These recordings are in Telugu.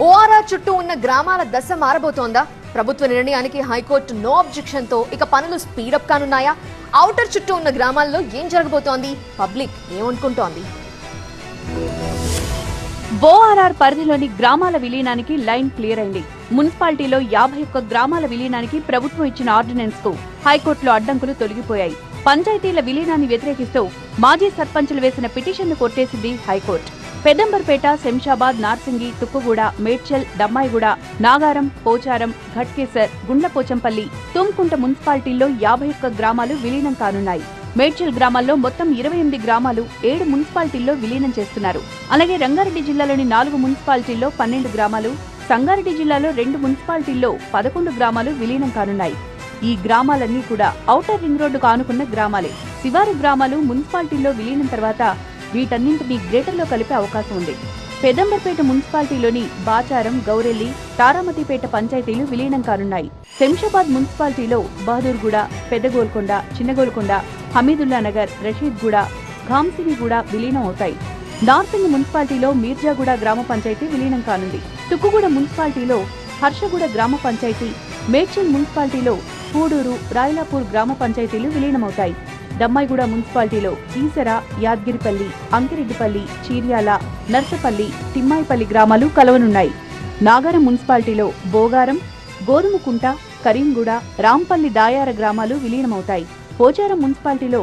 ఓఆర్ఆర్ చుట్టూ ఉన్న గ్రామాల దశ మారబోతోందా? ప్రభుత్వ నిర్ణయానికి హైకోర్టు నో అబ్జెక్షన్ తో ఇక పనులు స్పీడప్ కానున్నాయా? ఔటర్ చుట్టూ ఉన్న గ్రామాల్లో ఏం జరగబోతోంది? పబ్లిక్ ఏమనుకుంటోంది? ఓఆర్ఆర్ పరిధిలోని గ్రామాల విలీనానికి లైన్ క్లియర్ అయింది. మున్సిపాలిటీలో 51 గ్రామాల విలీనానికి ప్రభుత్వం ఇచ్చిన ఆర్డినెన్స్ కు హైకోర్టులో అడ్డంకులు తొలగిపోయాయి. పంచాయతీల విలీనాన్ని వ్యతిరేకిస్తూ మాజీ సర్పంచులు వేసిన పిటిషన్ను కొట్టేసింది హైకోర్టు. పెదంబర్పేట, శంషాబాద్, నార్సింగి, తుక్కుగూడ, మేడ్చల్, దమ్మాయిగూడ, నాగారం, పోచారం, ఘట్కేసర్, గుండ్లపోచంపల్లి, తుమ్కుంట మున్సిపాలిటీల్లో 51 గ్రామాలు విలీనం కానున్నాయి. మేడ్చల్ గ్రామాల్లో మొత్తం 28 గ్రామాలు 7 మున్సిపాలిటీల్లో విలీనం చేస్తున్నారు. అలాగే రంగారెడ్డి జిల్లాలోని 4 మున్సిపాలిటీల్లో 12 గ్రామాలు, సంగారెడ్డి జిల్లాలో 2 మున్సిపాలిటీల్లో 11 గ్రామాలు విలీనం కానున్నాయి. ఈ గ్రామాలన్నీ కూడా ఔటర్ రింగ్ రోడ్డుకు ఆనుకున్న గ్రామాలే. శివారు గ్రామాలు మున్సిపాలిటీల్లో విలీనం తర్వాత వీటన్నింటినీ గ్రేటర్లో కలిపే అవకాశం ఉంది. పెదంబర్పేట మున్సిపాలిటీలోని బాచారం, గౌరెల్లి, తారామతిపేట పంచాయతీలు విలీనం కానున్నాయి. శంషాబాద్ మున్సిపాలిటీలో బహదూర్గూడ, పెద్దగోల్కొండ, చిన్నగోల్కొండ, హమీదుల్లా నగర్, రషీద్గూడ, ఘాంసినిగూడ విలీనం అవుతాయి. నార్సింగ్ మున్సిపాలిటీలో మీర్జాగూడ గ్రామ పంచాయతీ విలీనం కానుంది. తుక్కుగూడ మున్సిపాలిటీలో హర్షగూడ గ్రామ పంచాయతీ, మేడ్చల్ మున్సిపాలిటీలో పూడూరు, రాయలాపూర్ గ్రామ పంచాయతీలు విలీనమవుతాయి. దమ్మాయిగూడ మున్సిపాలిటీలో ఈసర, యాద్గిరిపల్లి, అంకిరెడ్డిపల్లి, చీర్యాల, నర్సపల్లి, తిమ్మాయిపల్లి గ్రామాలు కలవనున్నాయి. నాగారం మున్సిపాలిటీలో బోగారం, గోరుముకుంట, కరీంగూడ, రాంపల్లి, దాయార గ్రామాలు విలీనమవుతాయి. పోచారం మున్సిపాలిటీలో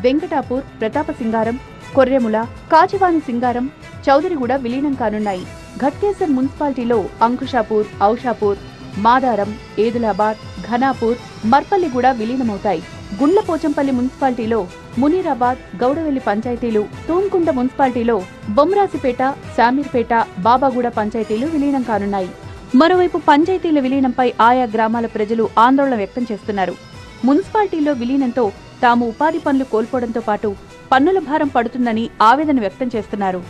వెంకటాపూర్, ప్రతాపసింగారం, కొర్రెముల, కాచివాని సింగారం, చౌదరిగూడ విలీనం కానున్నాయి. ఘట్కేసర్ మున్సిపాలిటీలో అంకుషాపూర్, ఔషాపూర్, మాదారం, ఏదులాబాద్, ఘనాపూర్, మర్పల్లిగూడ విలీనమవుతాయి. గుండ్లపోచంపల్లి మున్సిపాలిటీలో మునీరాబాద్, గౌడవెల్లి పంచాయతీలు, తూంకుంట మున్సిపాలిటీలో బొమ్రాసిపేట, శామీర్పేట, బాబాగూడ పంచాయతీలు విలీనం కానున్నాయి. మరోవైపు పంచాయతీల విలీనంపై ఆయా గ్రామాల ప్రజలు ఆందోళన వ్యక్తం చేస్తున్నారు. మున్సిపాలిటీలో విలీనంతో తాము ఉపాధి పనులు కోల్పోవడంతో పాటు పన్నుల భారం పడుతుందని ఆవేదన వ్యక్తం చేస్తున్నారు.